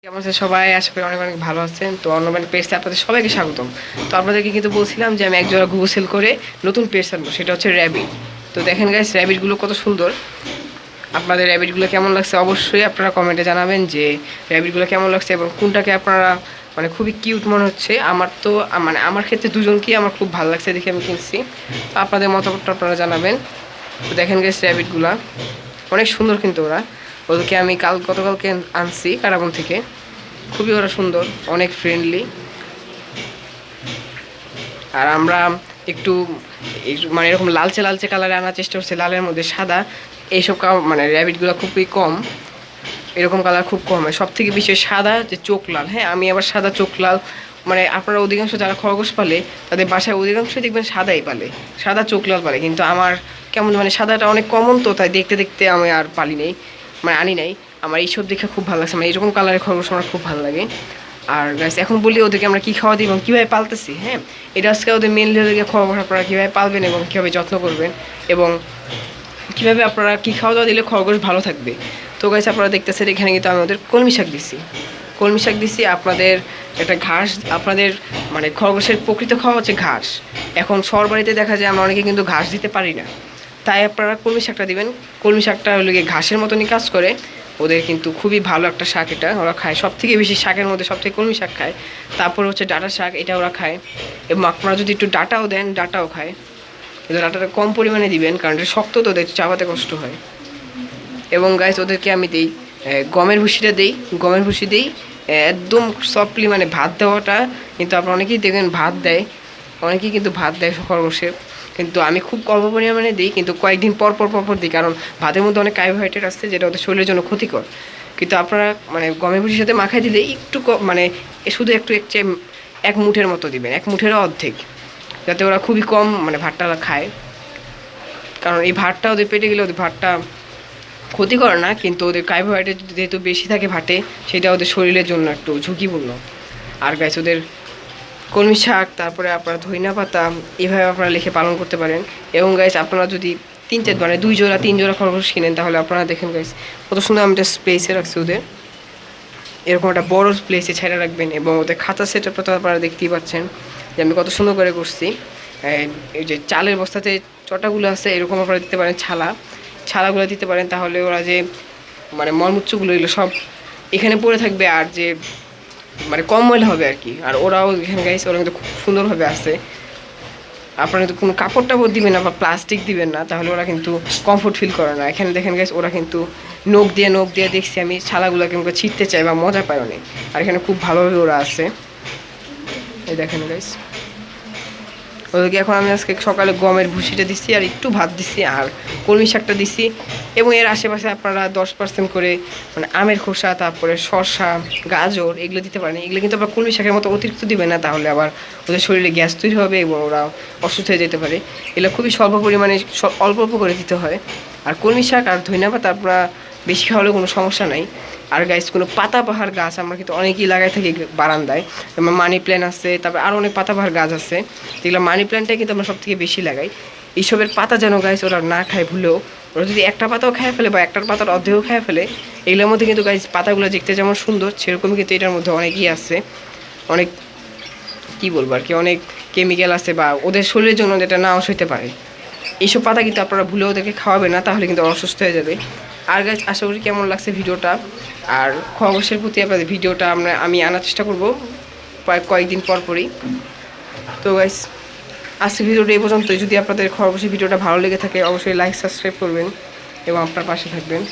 কেমন আছেন সবাই? আশা করি অনেক অনেক ভালো আছেন। তো অন্যমান পেজে আপনাদের সবাইকে স্বাগতম। তো আপনাদেরকে কিন্তু বলছিলাম যে আমি এক জোড়া ঘুঘু সেল করে নতুন পেজ আনবো, সেটা হচ্ছে র্যাবিট। তো দেখেন গাইস, র্যাবিটগুলো কত সুন্দর। আপনাদের র্যাবিটগুলো কেমন লাগছে অবশ্যই আপনারা কমেন্টে জানাবেন যে র্যাবিটগুলো কেমন লাগছে এবং কোনটাকে আপনারা মানে খুবই কিউট মনে হচ্ছে। আমার তো মানে আমার ক্ষেত্রে দুজনকেই আমার খুব ভালো লাগছে দেখে আমি কিনছি। তো আপনাদের মতামতটা আপনারা জানাবেন। তো দেখেন গাইস, র্যাবিটগুলা অনেক সুন্দর, কিন্তু ওদেরকে আমি গতকালকে আনছি কারাবন থেকে। খুবই ওরা সুন্দর, অনেক ফ্রেন্ডলি। আর আমরা একটু মানে এরকম লালচে লালচে কালারে আনার চেষ্টা করছি, লালের মধ্যে সাদা। এইসব মানে র্যাবিটগুলো খুবই কম, এরকম কালার খুব কম হয়। সব থেকে বেশি সাদা, যে চোখ লাল। হ্যাঁ, আমি আবার সাদা চোখ লাল, মানে আপনারা অধিকাংশ যারা খরগোশ পালে তাদের বাসায় অধিকাংশই দেখবেন সাদাই পালে, সাদা চোখ লাল পালে। কিন্তু আমার কেমন মানে সাদাটা অনেক কমন, তো তাই দেখতে দেখতে আমি আর পালি নেই, মানে আনি নাই। আমার এইসব দেখে খুব ভালো লাগছে, মানে এরকম কালারের খরগোশ আমার খুব ভালো লাগে। আর গাইস, এখন বলি ওদেরকে আমরা কী খাওয়া দিই এবং কীভাবে পালতেছি। হ্যাঁ, এটা আজকে ওদের মেনলি ওদেরকে খবর আপনারা কীভাবে পালবেন এবং কীভাবে যত্ন করবেন এবং কীভাবে আপনারা কী খাওয়া দাওয়া দিলে খরগোশ ভালো থাকবে। তো গাইস, আপনারা দেখতেছেন এখানে কিন্তু আমি ওদের কলমি শাক দিছি, কলমি শাক দিছি। আপনাদের একটা ঘাস, আপনাদের মানে খরগোশের প্রকৃত খাওয়া হচ্ছে ঘাস। এখন শহর বাড়িতে দেখা যায় আমরা অনেকে কিন্তু ঘাস দিতে পারি না, তাই আপনারা কলমি শাকটা দিবেন। কলমি শাকটা হলো গিয়ে ঘাসের মতনই কাজ করে, ওদের কিন্তু খুবই ভালো একটা শাক। এটা ওরা খায় সব থেকে বেশি, শাকের মধ্যে সব থেকে কলমি শাক খায়। তারপর হচ্ছে ডাঁটা শাক, এটা ওরা খায়। এবং আপনারা যদি একটু ডাঁটাও দেন, ডাঁটাও খায়। কিন্তু ডাঁটাটা কম পরিমাণে দিবেন, কারণ এটা শক্ত, তো ওদের চাবাতে কষ্ট হয়। এবং গাইস, ওদেরকে আমি দিই গমের ভুসিটা দিই, গমের ভুসি দিই একদম সফটলি, মানে ভাত দেওয়াটা। কিন্তু আপনারা অনেকেই দেখবেন ভাত দেয়, অনেকেই কিন্তু ভাত দেয় খরগোশে, কিন্তু আমি খুব অল্প পরিমাণে দিই, কিন্তু কয়েকদিন পর পর পর পর দিই, কারণ ভাতের মধ্যে অনেক কার্বোহাইড্রেট আছে যেটা ওদের শরীরের জন্য ক্ষতিকর। কিন্তু আপনারা মানে গমের ভুসির সাথে মাখাই দিলে একটু মানে শুধু একটু এক মুঠের মতো দিবেন, এক মুঠেরও অর্ধেক, যাতে ওরা খুবই কম মানে ভাতটা খায়। কারণ এই ভাতটা ওদের পেটে গেলে ওদের ভাতটা ক্ষতি করে না, কিন্তু ওদের কার্বোহাইড্রেট যেহেতু বেশি থাকে ভাতে, সেটা ওদের শরীরের জন্য একটু ঝুঁকিপূর্ণ। আর গাইস, ওদের কলমি শাক, তারপরে আপনারা ধইনা পাতা, এভাবে আপনারা লিখে পালন করতে পারেন। এবং গাইস, আপনারা যদি মানে 2 জোড়া 3 জোড়া খরগোশ কিনেন, তাহলে আপনারা দেখেন গাইস কত সুন্দর আমি একটা প্লেসে রাখছি ওদের। এরকম একটা বড় প্লেসে ছেড়ে রাখবেন। এবং ওদের খাঁচা সেটআপটা তো আপনারা দেখতেই পাচ্ছেন যে আমি কত সুন্দর করে করছি। এই যে চালের বস্তাতে চটাগুলো আছে, এরকম আপনারা দিতে পারেন, ছালাগুলো দিতে পারেন। তাহলে ওরা যে মানে মলমূত্রগুলো এগুলো সব এখানে পড়ে থাকবে, আর যে মানে কম ময়লা হবে আর কি। আর ওরাও এখানে গাইছে, ওরা কিন্তু খুব সুন্দরভাবে আসে। আপনারা কিন্তু কোনো কাপড় টাপড় দিবেন না বা প্লাস্টিক দিবেন না, তাহলে ওরা কিন্তু কমফোর্ট ফিল করে না। এখানে দেখেন গাইস, ওরা কিন্তু নখ দিয়ে দেখছি আমি ছালাগুলো কিন্তু ছিটতে চাই বা মজা পায় অনেক। আর এখানে খুব ভালোভাবে ওরা আছে, এই দেখেন গাইস। ওদেরকে এখন আমি আজকে সকালে গমের ভুসিটা দিচ্ছি, আর একটু ভাত দিচ্ছি, আর কলমি শাকটা দিচ্ছি। এবং এর আশেপাশে আপনারা 10% করে মানে আমের খোসা, তারপরে শসা, গাজর এগুলো দিতে পারেন। এগুলো কিন্তু আবার কলমি শাকের মতো অতিরিক্ত দিবেন না, তাহলে আবার ওদের শরীরে গ্যাস তৈরি হবে এবং ওরা অসুস্থ হয়ে যেতে পারে। এগুলো খুবই স্বল্প পরিমাণে অল্প অল্প করে দিতে হয়। আর কলমি শাক আর ধনিয়া পাতা আপনারা বেশি খাওয়ালে কোনো সমস্যা নাই। আর গাছ, কোনো পাতাবাহার গাছ আমরা কিন্তু অনেকেই লাগাই থাকি বারান্দায়, যেমন মানি প্ল্যান্ট আছে, তারপরে আরও অনেক পাতাবাহার গাছ আছে, যেগুলো মানি প্ল্যান্টটাই কিন্তু আমরা সব থেকে বেশি লাগাই। এইসবের পাতা যেন গাছ ওরা না খায় ভুলেও, ওরা যদি একটা পাতাও খেয়ে ফেলে বা একটার পাতার অর্ধেকও খেয়ে ফেলে, এগুলোর মধ্যে কিন্তু গাছ পাতাগুলো দেখতে যেমন সুন্দর, সেরকমই কিন্তু এটার মধ্যে অনেকই আছে, অনেক কী বলবো আর কি, অনেক কেমিক্যাল আছে বা ওদের শরীরের জন্য যেটা নাও হইতে পারে। এইসব পাতা কিন্তু আপনারা ভুলে ওদেরকে খাওয়াবেন না, তাহলে কিন্তু অসুস্থ হয়ে যাবে। আর গাইস, আশা করি কেমন লাগছে ভিডিওটা। আর খরগোশের প্রতি আপনাদের ভিডিওটা আমি আনার চেষ্টা করবো প্রায় কয়েকদিন পরই। তো গাইস, আজকে ভিডিওটা এই পর্যন্তই। যদি আপনাদের খরগোশের ভিডিওটা ভালো লেগে থাকে, অবশ্যই লাইক সাবস্ক্রাইব করবেন এবং আপনার পাশে থাকবেন।